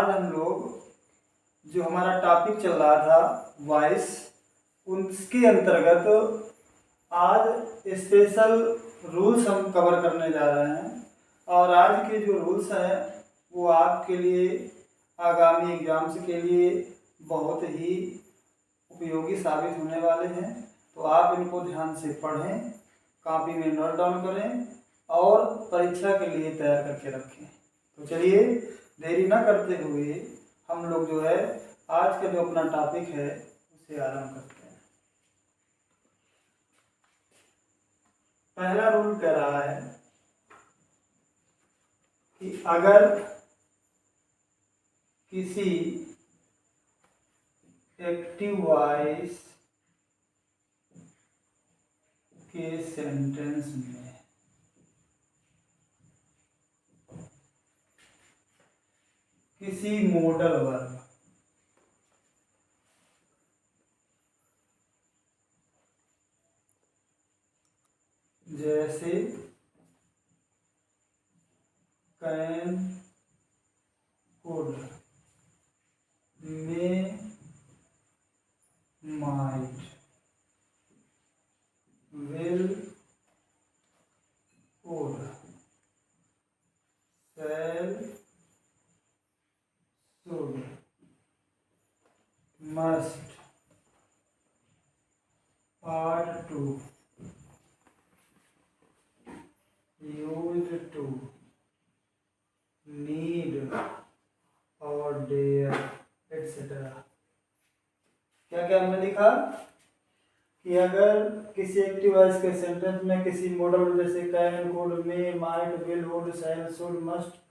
आज हम लोग जो हमारा टॉपिक चल रहा था वॉइस, उसके अंतर्गत आज स्पेशल रूल्स हम कवर करने जा रहे हैं। और आज के जो रूल्स हैं वो आपके लिए आगामी एग्जाम्स के लिए बहुत ही उपयोगी साबित होने वाले हैं। तो आप इनको ध्यान से पढ़ें, कॉपी में नोट डाउन करें और परीक्षा के लिए तैयार करके रखें। तो चलिए देरी ना करते हुए हम लोग जो है आज का जो अपना टॉपिक है उसे आरंभ करते हैं। पहला रूल कह रहा है कि अगर किसी एक्टिव वॉइस के सेंटेंस में किसी मॉडल वर्ब जैसे can, could, may, might, will, would, shall, should, must, ought to, used to, need और dare etc. क्या क्या हमने लिखा कि अगर किसी एक्टिव वॉइस के सेंटेंस में किसी मॉडल जैसे can, could, may, might, will, would, shall, should, must,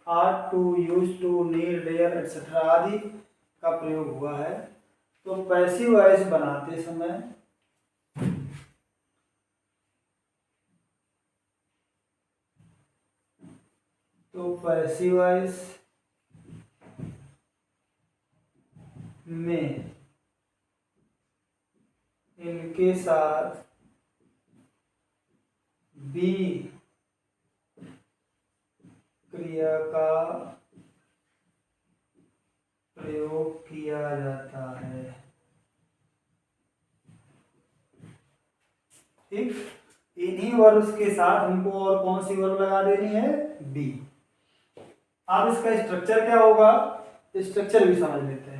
ought to, used to, need, dare etc. आदि का प्रयोग हुआ है तो पैसिव वॉइस बनाते समय पैसिव वॉइस में इनके साथ बी क्रिया का प्रयोग किया जाता है। ठीक, इन्हीं वर्ब्स के साथ हमको और कौन सी वर्ब लगा देनी है? बी। अब इसका स्ट्रक्चर क्या होगा, स्ट्रक्चर भी समझ लेते हैं।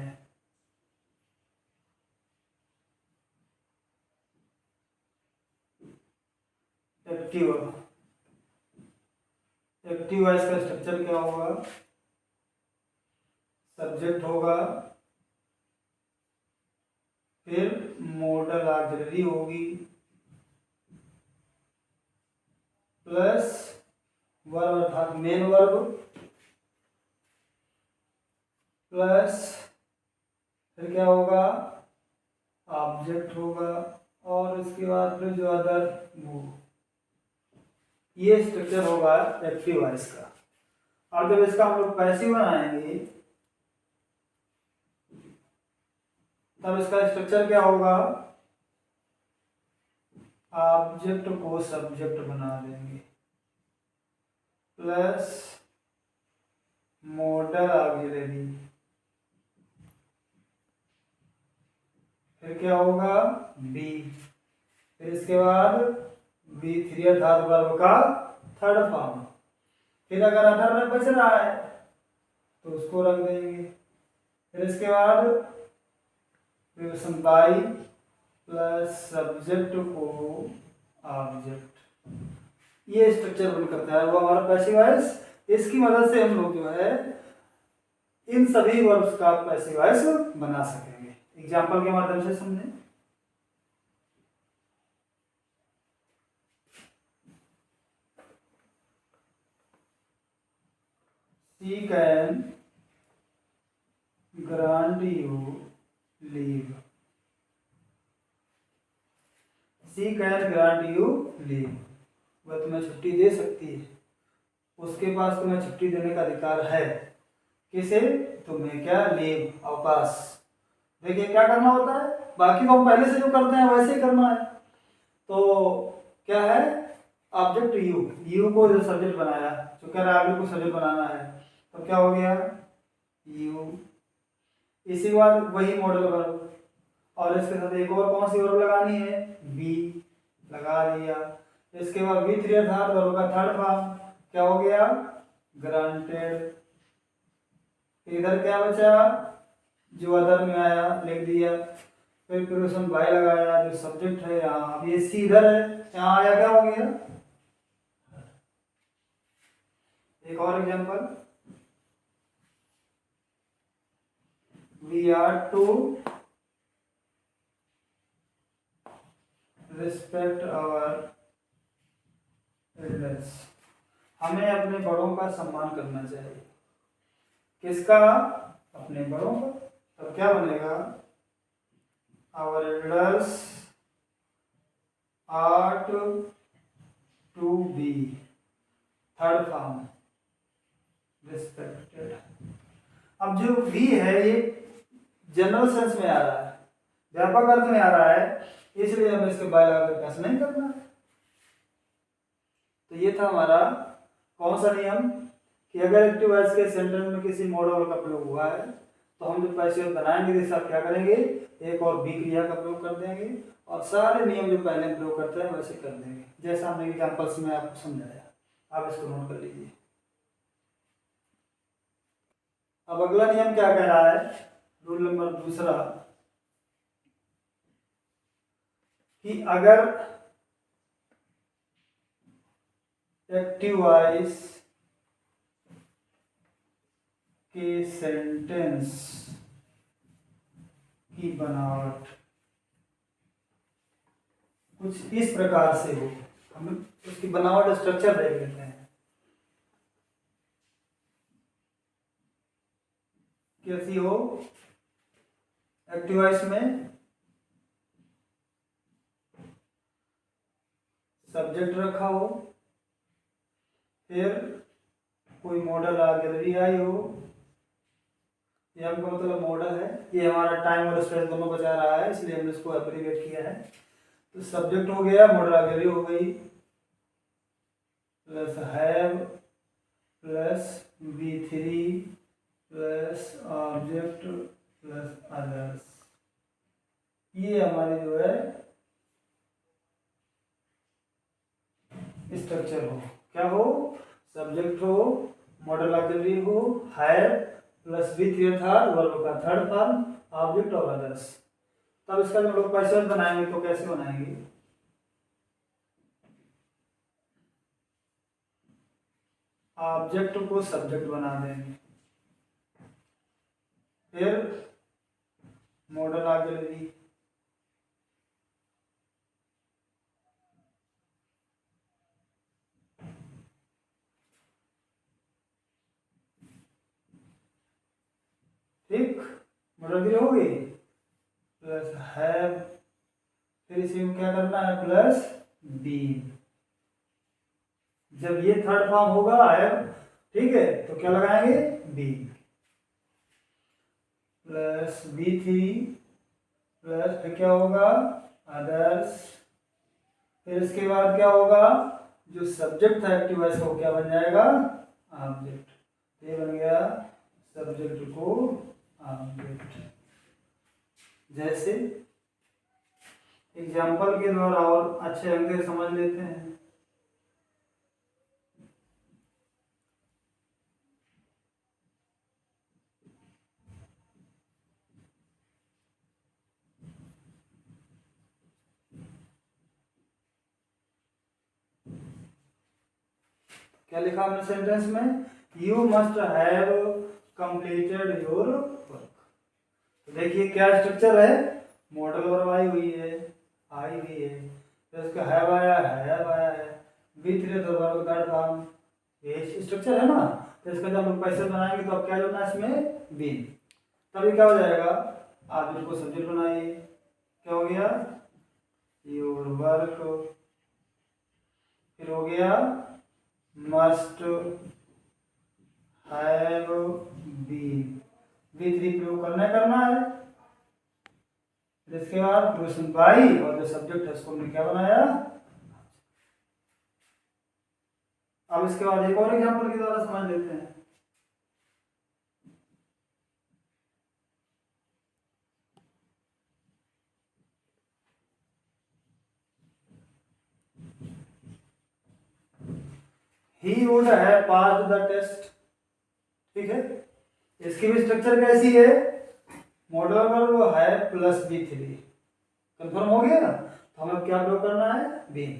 एक्टिव वॉइस का स्ट्रक्चर क्या होगा? सब्जेक्ट होगा, फिर मॉडल ऑक्सिलरी होगी, प्लस वर्ब अर्थात मेन वर्ब, प्लस फिर क्या होगा? ऑब्जेक्ट होगा और इसके बाद फिर जो अदर वो, ये स्ट्रक्चर होगा एक्टिव वॉइस का। और जब इसका हम लोग पैसिव बनाएंगे तब इसका स्ट्रक्चर क्या होगा? ऑब्जेक्ट को सब्जेक्ट बना देंगे, प्लस मॉडल ऑक्सिलरी, फिर क्या होगा? बी, फिर इसके बाद B3 अर्थात वर्ब का थर्ड फॉर्म। फिर अगर अदर में बच रहा है तो उसको रख देंगे। फिर इसके बाद बाई प्लस सब्जेक्ट को ऑब्जेक्ट, ये स्ट्रक्चर बनकर तैयार हुआ हमारा पैसिव वॉइस। इसकी मदद से हम लोग जो है इन सभी वर्ब्स का पैसिव वॉइस बना सकेंगे। एग्जाम्पल के माध्यम से समझें। She can grant you leave. She can grant you leave. वह तुम्हें छुट्टी दे सकती है, उसके पास तुम्हें छुट्टी देने का अधिकार है। किसे? तुम्हें क्या? लीव, अवकाश। देखिए क्या करना होता है, बाकी तो हम पहले से जो करते हैं वैसे ही करना है। तो क्या है? ऑब्जेक्ट यू को जो सब्जेक्ट बनाया, जो कह रहा है आगे को सब्जेक्ट बनाना है, तो क्या हो गया? यू। इसी के बाद वही मॉडल वर्ब, और इसके साथ एक और कौन सी वर्ब लगानी है, बी, लगा दिया। इसके बाद बी थ्री अर्थात वर्ब का थर्ड फॉर्म क्या हो गया, ग्रांटेड। इधर क्या बचा, जो अदर में आया लिख दिया, फिर प्रीपोजिशन बाय लगाया, जो सब्जेक्ट है यहाँ, अब ये सी इधर है, यहाँ आया क्या हो गया। एक और example, we are to respect our elders, हमें अपने बड़ों का सम्मान करना चाहिए। किसका, अपने बड़ों का। तो क्या बनेगा, our elders ought to be, third form respected. अब जो वी है ये जनरल सेंस में आ रहा है, व्यापक अर्थ में आ रहा है, इसलिए हमें इसके बाय लगाकर कैसे नहीं करना है। तो ये था हमारा कौन सा नियम, कि अगर एक्टिव वॉइस के सेंटेंस में किसी मॉडल का प्रयोग हुआ है तो हम जब पैसिव बनाएंगे तो साथ क्या करेंगे, एक और बी क्रिया का प्रयोग कर देंगे, और सारे नियम जो पहले प्रयोग करते हैं वैसे कर देंगे, जैसा हमने एग्जांपल्स में आपको समझाया। आप इसको नोट कर लीजिए। अब अगला नियम क्या कह रहा है, रूल नंबर दूसरा, कि अगर एक्टिव वॉइस के सेंटेंस की बनावट कुछ इस प्रकार से हो, हम उसकी बनावट स्ट्रक्चर देख लेते हैं। कैसी हो, एक्टिव वॉइस में सब्जेक्ट रखा हो, फिर कोई मॉडल गैलरी आई हो, ये हमका मतलब मॉडल है, ये हमारा टाइम और स्पेस दोनों बचा रहा है, इसलिए हमने इसको एब्रीविएट किया है। तो सब्जेक्ट हो गया, मॉडल गैलरी हो गई, plus have plus we three plus object plus others, ये हमारी जो है स्ट्रक्चर हो। क्या हो, सब्जेक्ट हो, मॉडल ऑक्सिलरी हो, हैव प्लस वी थ्री था वर्ब का थर्ड फॉर्म, ऑब्जेक्ट और अदर्स। तब इसका हम लोग पैसेज बनाएंगे तो कैसे बनाएंगे, ऑब्जेक्ट को सब्जेक्ट बना देंगे, फिर मॉडल ऑक्सिलरी, ठीक, मॉडल ऑक्सिलरी हो गई, प्लस हैव, फिर इसी में क्या करना है, प्लस बीन। जब ये थर्ड फॉर्म होगा हैव, ठीक है, तो क्या लगाएंगे, been plus B three plus फिर क्या होगा, अदर्स, फिर इसके बाद क्या होगा, जो सब्जेक्ट था एक्टिव वॉइस का वो क्या बन जाएगा, ऑब्जेक्ट। ये बन गया सब्जेक्ट को ऑब्जेक्ट। जैसे एग्जाम्पल के द्वारा और अच्छे ढंग से समझ लेते हैं। क्या लिखा हमने सेंटेंस में, you must have completed your work. तो देखिए क्या स्ट्रक्चर है, मॉडल वर्ब आई हुई है, आई हुई है, तो इसका हैव आया है, बी थ्री तो वर्ब थर्ड फॉर्म, ये स्ट्रक्चर है ना। तो इसका जब हम पैसे बनाएंगे तो अब क्या जोड़ना है इसमें, बीन। तभी क्या हो जाएगा, ऑब्जेक्ट को सब्जेक्ट बनाइए, क्या हो गया, योर वर्क, फिर हो गया must have been, B three प्रयोग करना है। इसके बाद प्रीपोजिशन बाई और जो सब्जेक्ट है उसको हमने क्या बनाया। अब इसके बाद एक और एग्जांपल के द्वारा समझ लेते हैं। ही वुड है पास द टेस्ट। ठीक है, इसकी भी स्ट्रक्चर कैसी है, मॉडल वर्ब है प्लस बी थ्री। कंफर्म हो गया, तो हमें क्या प्रयोग करना है, बीन।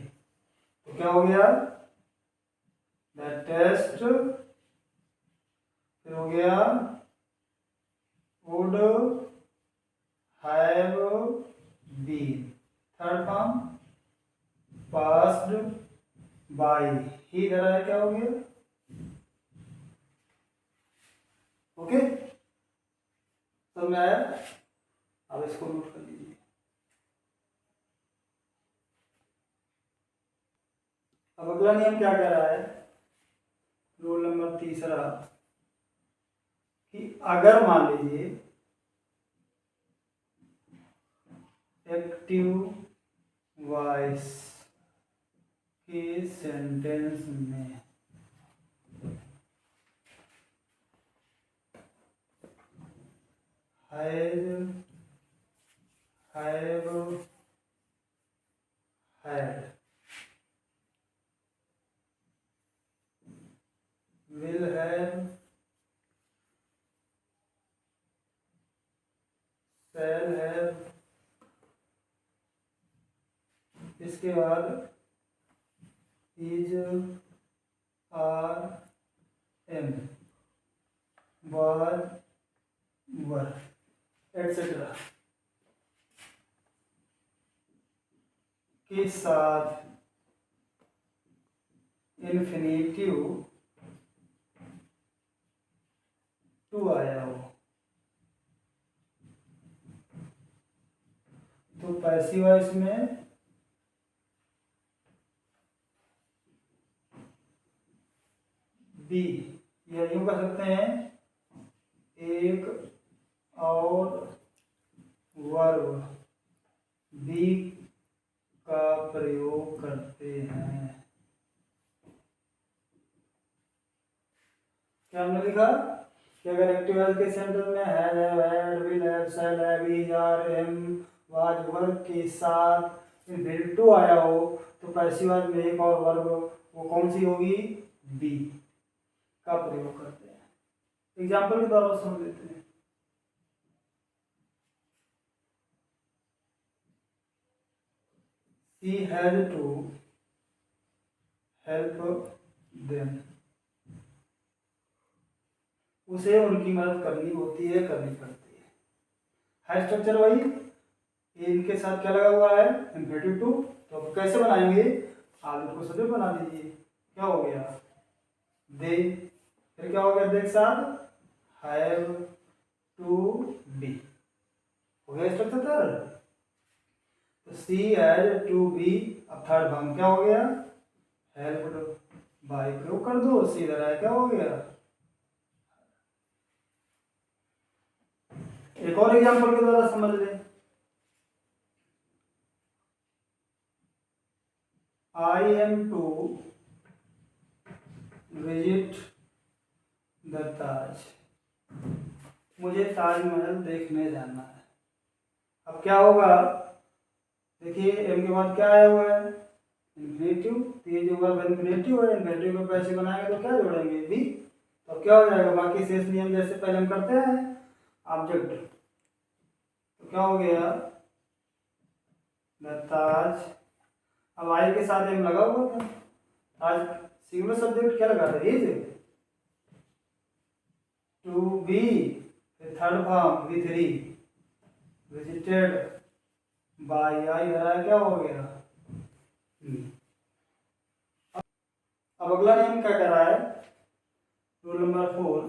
तो क्या हो गया, द टेस्ट, फिर हो गया would have been, third form passed by, he इधर है, क्या हो गया, ओके। तो मैं अब इसको नोट कर लीजिए। अब अगला नियम क्या कह रहा है, रूल नंबर तीसरा, कि अगर मान लीजिए एक्टिव वॉइस के सेंटेंस में have, had, will have, shall have, इसके बाद is, are, am, were, were, etcetera के साथ इन्फिनेटिव टू आया हो तो पैसिव वॉइस में बी, या यूं कर सकते हैं, एक और वर्ब बी का प्रयोग करते हैं। क्या हमने लिखा कि अगर एक्टिव वॉइस के सेंटर में had, had, will have, shall have, is, are, am, was, verb के साथ इन्फिनेटिव टू आया हो तो पैसिव वॉइस में एक और वर्ब, वो कौन सी होगी, बी का प्रयोग करते हैं। एग्जाम्पल के द्वारा समझ लेते हैं। He had to help them, उसे उनकी मदद करनी होती है, करनी पड़ती है। है स्ट्रक्चर वही, इनके साथ क्या लगा हुआ है, इन्फिनेटिव टू। तो अब कैसे बनाएंगे, आप इनको सदैव बना दीजिए। क्या हो गया, दे, फिर क्या हो गया, दे के साथ हैव टू बी, हो गया स्ट्रक्चर। तो सी हैज टू बी, अब थर्ड फॉर्म क्या हो गया, हेल्प्ड बाय, प्रयोग कर दो, सी इधर आया, क्या हो गया। एक और एग्जांपल के द्वारा समझ लें, I am to visit the Taj, मुझे ताजमहल देखने जाना है। अब क्या होगा, देखिए एम के बाद क्या आया हुआ है, इन्फिनेटिव, तो ये जो वर्ब इन्फिनेटिव है, इन्फिनेटिव में पैसे बनाएंगे तो क्या जोड़ेंगे, बी। तो क्या हो जाएगा, बाकी शेष नियम जैसे पहले हम करते हैं, ऑब्जेक्ट, तो क्या हो गया, ताज, अब आई के साथ एम लगा हुआ था, ताज सिंगुलर सब्जेक्ट क्या लगा था, इज, टू बी, फिर third form B three, visited by, I हरा, क्या हो गया। अब अगला नियम क्या कह रहा है, रूल नंबर 4,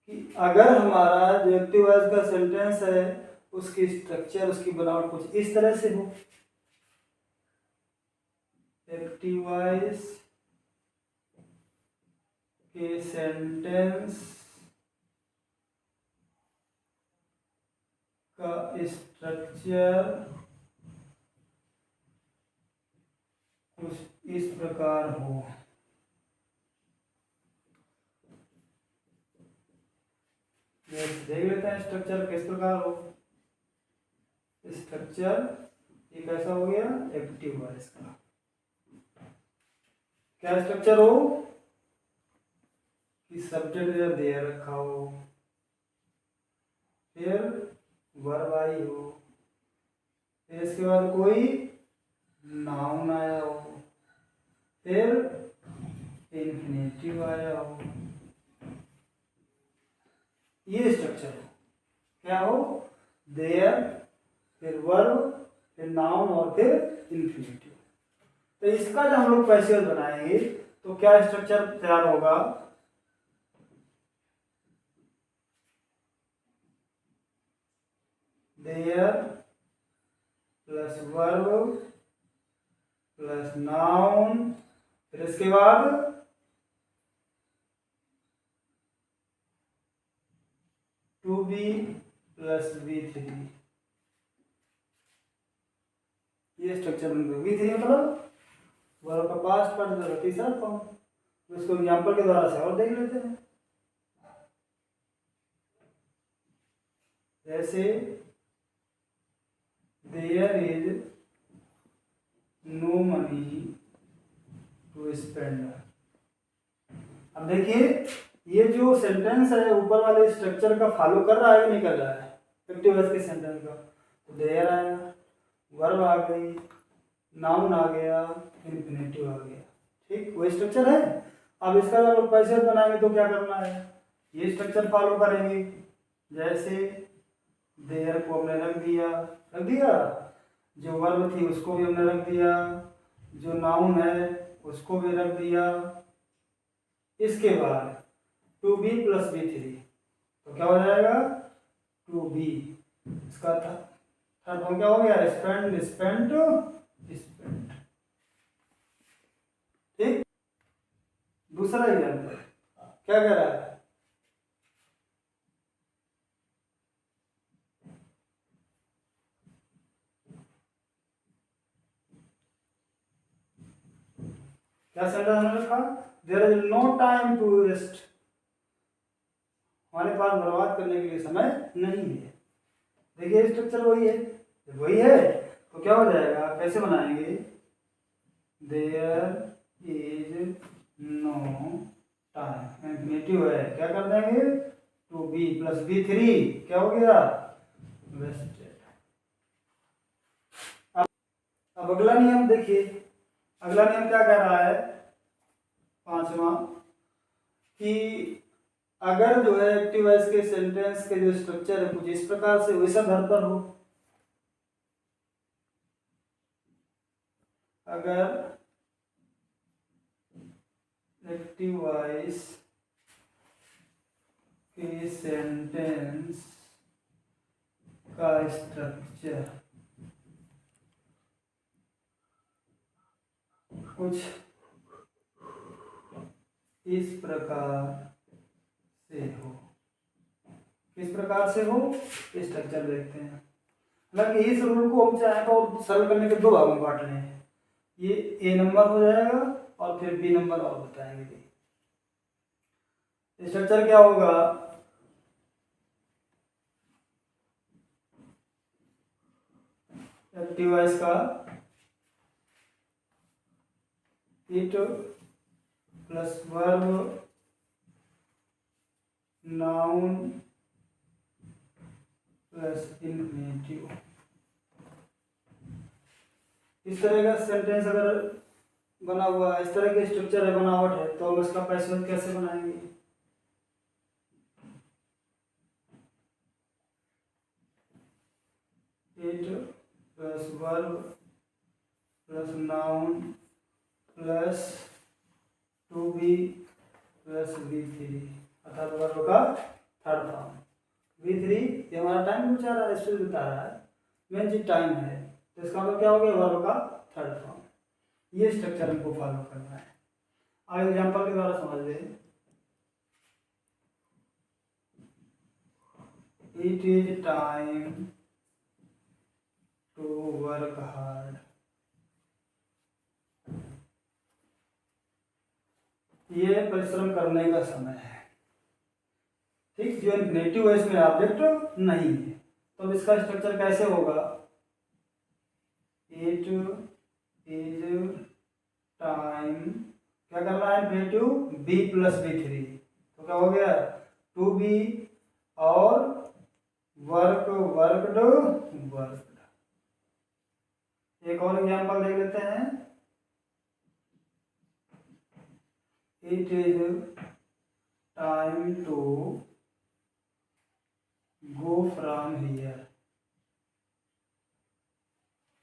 कि अगर हमारा जो एक्टिव वॉइस का सेंटेंस है उसकी स्ट्रक्चर, उसकी बनावट कुछ इस तरह से हो, एक्टिव वॉइस के सेंटेंस का स्ट्रक्चर कुछ इस प्रकार हो, देख लेते हैं स्ट्रक्चर किस प्रकार हो। स्ट्रक्चर ये कैसा हो गया, एक्टिव वॉइस का, क्या स्ट्रक्चर हो कि सब्जेक्ट या देयर रखा हो, फिर वर्ब आई हो, फिर इसके बाद कोई नाउन आया हो, फिर इन्फिनेटिव आया हो, ये स्ट्रक्चर हो। क्या हो, देयर, फिर वर्ब, फिर नाउन और फिर इन्फिनेटिव। तो इसका जब हम लोग पैसेज बनाएंगे तो क्या स्ट्रक्चर तैयार होगा, there plus verb plus noun, फिर इसके बाद टू बी प्लस V3। ये स्ट्रक्चर बन गया। V3 मतलब वर्ब का पास्ट पार्ट तीसरा फॉर्म। इसको एग्जाम्पल के द्वारा से और देख लेते हैं। जैसे there is no money to spend. अब देखिए ये जो सेंटेंस है ऊपर वाले स्ट्रक्चर का फॉलो कर रहा है कि नहीं कर रहा है, एक्टिव वॉइस के सेंटेंस का। तो देयर आया, वर्ब आ गई, नाउन आ गया, इन्फिनेटिव आ गया। ठीक, वही स्ट्रक्चर है। अब इसका जब लोग पैसेज बनाएंगे तो क्या करना है, ये स्ट्रक्चर फॉलो करेंगे। जैसे देयर को हमने रख दिया, जो वर्ब थी उसको भी हमने रख दिया, जो नाउन है उसको भी रख दिया। इसके बाद टू बी प्लस V3, तो क्या हो जाएगा, टू बी। इसका थर्ड फॉर्म क्या हो गया, स्पेंड स्पेंट स्पेंट। ठीक, दूसरा एग्जाम्पल क्या कह रहा है, क्या सेंटेंस हमने रखा, there is no time to waste. हमारे पास बर्बाद करने के लिए समय नहीं है। देखिए स्ट्रक्चर वही है, जब वही है तो क्या हो जाएगा, कैसे बनाएंगे, there is no time, infinitive है, क्या कर देंगे, टू बी प्लस V3, क्या हो गया, वेस्टेड। अब अगला नियम देखिए, अगला नियम क्या कह रहा है, पांचवा, कि अगर जो है एक्टिव वॉइस के सेंटेंस के जो स्ट्रक्चर है कुछ इस प्रकार से वैसा घर पर हो, अगर एक्टिव वॉइस के सेंटेंस का स्ट्रक्चर कुछ इस प्रकार से हो, किस प्रकार से हो, स्ट्रक्चर देखते हैं। हालांकि इस रूल को हम चाहें तो सरल करने के दो भागों में बांट लें, ये A नंबर हो जाएगा और फिर B नंबर और बताएंगे। स्ट्रक्चर क्या होगा, एक्टिव वॉइस का it plus verb noun plus infinitive. इस तरह का सेंटेंस अगर बना हुआ है, इस तरह के स्ट्रक्चर है, बनावट है, तो हम इसका पैसेज कैसे बनाएंगे, it plus verb plus noun plus to be plus V3, अर्थात वर्ब का थर्ड फॉर्म। V3 ये हमारा टाइम बचा रहा है, स्पीड बता रहा है, मेन चीज टाइम है, तो इसका मतलब क्या हो गया, वर्ब का थर्ड फॉर्म। ये स्ट्रक्चर हमको फॉलो करना है। अब एग्जाम्पल के द्वारा समझ लें, it is time to work hard. ये परिश्रम करने का समय है। ठीक, जो इन्फिनेटिव है इसमें ऑब्जेक्ट नहीं है, तो इसका स्ट्रक्चर कैसे होगा, इट इज टाइम क्या करना है, infinitive be plus B three, तो क्या हो गया, टू बी और वर्क वर्कड वर्कड। एक और एग्जांपल देख लेते हैं, it is time to go from here,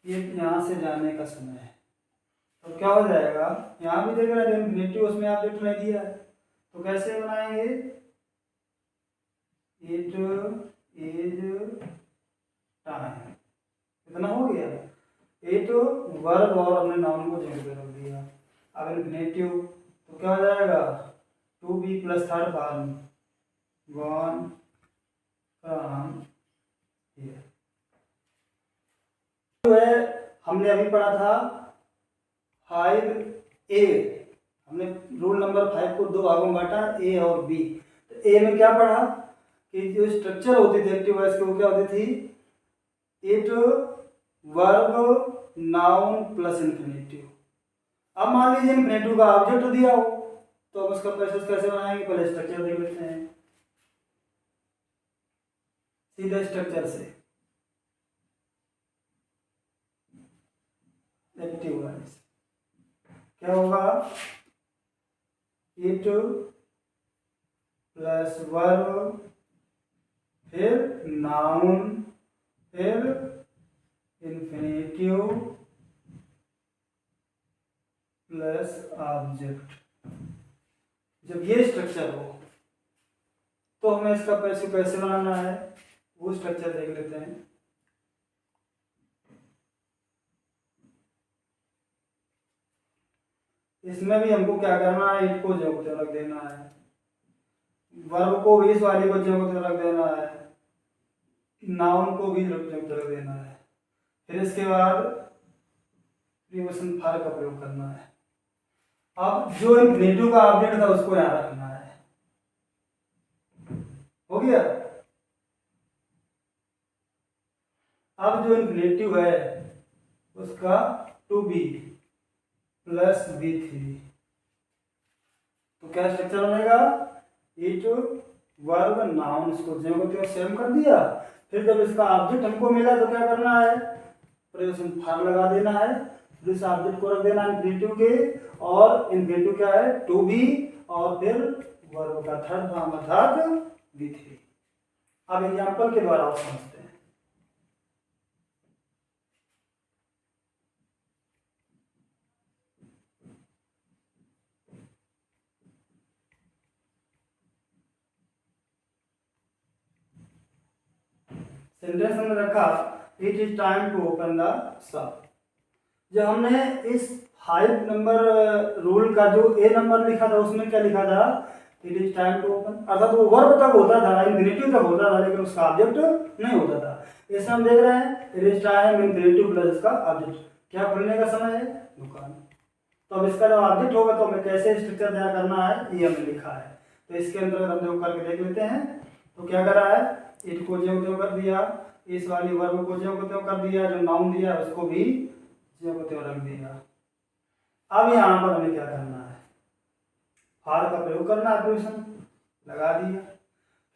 ये यहाँ से जाने का समय है। तो क्या हो जाएगा, यहाँ भी देख रहे हैं इन्फिनेटिव उसमें ऑब्जेक्ट नहीं दिया है, तो कैसे बनाएंगे, इट इज टाइम, इतना हो गया। इट वर्ब और हमने नाउन को जगह पे रख दिया। अब इन्फिनेटिव तो क्या हो जाएगा, to be plus third form gone from here. जो है हमने अभी पढ़ा था 5A, हमने रूल नंबर 5 को दो भागों में बांटा, ए और बी। तो ए में क्या पढ़ा कि जो स्ट्रक्चर होती थी एक्टिव वॉइस की वो क्या होती थी, it verb noun plus infinitive. अब मान लीजिए इन्फिनेटिव का ऑब्जेक्ट दिया हो, तो हम उसका प्रोसेस कैसे बनाएंगे, पहले स्ट्रक्चर देख लेते हैं सीधे स्ट्रक्चर से। एक्टिव वॉइस क्या होगा, इट प्लस वर्ब फिर नाउन फिर इन्फिनेटिव प्लस ऑब्जेक्ट। जब ये स्ट्रक्चर हो तो हमें इसका पैसे कैसे बनाना है, वो स्ट्रक्चर देख लेते हैं। इसमें भी हमको क्या करना है, इट को जगह पे रख देना है, वर्ब को भी इस वाली को जगह पे रख देना है, नाउन को भी जगह पे रख देना है, फिर इसके बाद प्रीपोजिशन फॉर का प्रयोग करना है। अब जो इन्फिनेटिव का ऑब्जेक्ट था उसको यहाँ रखना है, हो गया। अब जो इन्फिनेटिव है उसका to be plus B three, तो क्या स्ट्रक्चर बनेगा, इट वर्ब नाउन, इसको जो को त्यों सेम कर दिया। फिर जब इसका ऑब्जेक्ट हमको मिला तो क्या करना है, प्रीपोजिशन फॉर लगा देना है, फिर इस ऑब्जेक्ट को रख देना है इन्फिनेटिव के, और इन्फिनेटिव क्या है, टू बी और फिर वर्ब का थर्ड फॉर्म अर्थात बी थ्री। अब एग्जाम्पल के द्वारा आप समझते हैं। सेंटेंस हमने रखा, it is time to open the shop. जब हमने इस 5 नंबर रूल का जो ए नंबर लिखा था उसमें क्या लिखा था, it is time to open, अर्थात वो वर्ब तक होता था, इन्फिनेटिव तक होता था, लेकिन उसका ऑब्जेक्ट नहीं होता था। इसमें हम देख रहे हैं it is time infinitive plus इसका ऑब्जेक्ट, क्या खुलने का समय है, दुकान। तो अब इसका जब ऑब्जेक्ट होगा तो हमें कैसे स्ट्रक्चर तैयार करना है, ये हमने लिखा है। तो इसके अंतर्गत हम जो करके देख लेते हैं। तो क्या करा है, इट को ज्यों त्यों कर दिया, इस वाली वर्ब को ज्यों त्यों कर दिया, जो नाउन दिया उसको भी ज्यों त्यों रख दिया। अब यहाँ पर हमें क्या करना है, फॉर का प्रयोग करना है, प्रीपोजिशन लगा दिया।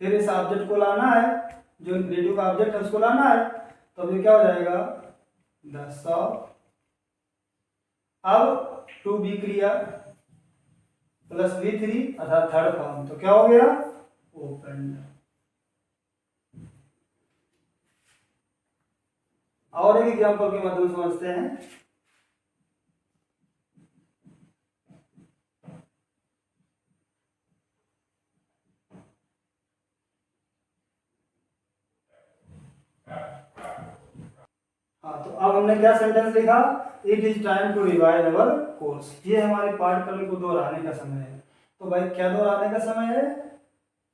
फिर इस ऑब्जेक्ट को लाना है, जो इन्फिनेटिव का ऑब्जेक्ट है उसको लाना है, तो अभी क्या हो जाएगा, द शॉप। अब टू बी क्रिया प्लस बी थ्री अर्थात थर्ड फॉर्म, तो क्या हो गया, ओपन। और एक एग्जांपल के माध्यम से समझते हैं। हाँ, तो अब हमने क्या सेंटेंस लिखा, it is time to revise our course. ये हमारे पाठ्यक्रम को दोहराने का समय है। तो भाई क्या दोहराने का समय है,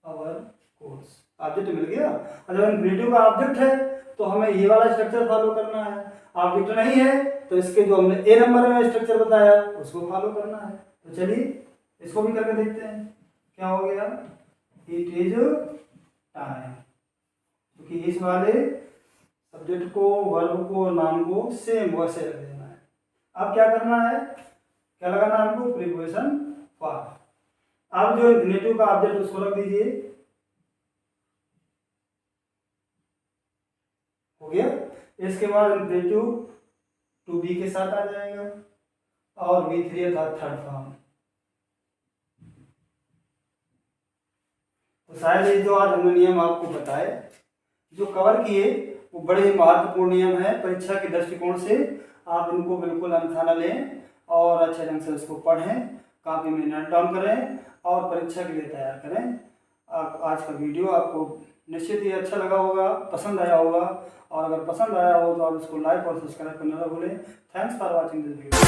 अवर कोर्स। ऑब्जेक्ट मिल गया। और जब इन्फिनेटिव का ऑब्जेक्ट है तो हमें ये वाला स्ट्रक्चर फॉलो करना है, ऑब्जेक्ट नहीं है तो इसके जो हमने ए नंबर में स्ट्रक्चर बताया उसको फॉलो करना है। तो चलिए इसको भी करके देखते हैं। क्या हो गया, इट इज टाइम, क्योंकि इस वाले सब्जेक्ट को, वर्ब को, नाउन को सेम वैसे रख देना है। अब क्या करना है, क्या लगाना है हमको, प्रीपोजिशन पार। अब जो इन्फिनेटिव का ऑब्जेक्ट उसको रख दीजिए, हो गया। इसके बाद इन्फिनेटिव टू बी के साथ आ जाएगा और V3 अर्थात थर्ड फॉर्म। तो शायद ये जो आज हमने नियम आपको बताए, जो कवर किए, वो बड़े ही महत्वपूर्ण नियम है परीक्षा के दृष्टिकोण से। आप इनको बिल्कुल अन्यथा न लें और अच्छे ढंग से उसको पढ़ें, कॉपी में नोट डाउन करें और परीक्षा के लिए तैयार करें। आज का वीडियो आपको निश्चित ही अच्छा लगा होगा, पसंद आया होगा, और अगर पसंद आया हो तो आप इसको लाइक और सब्सक्राइब करना ना भूलें। Thanks for watching this video.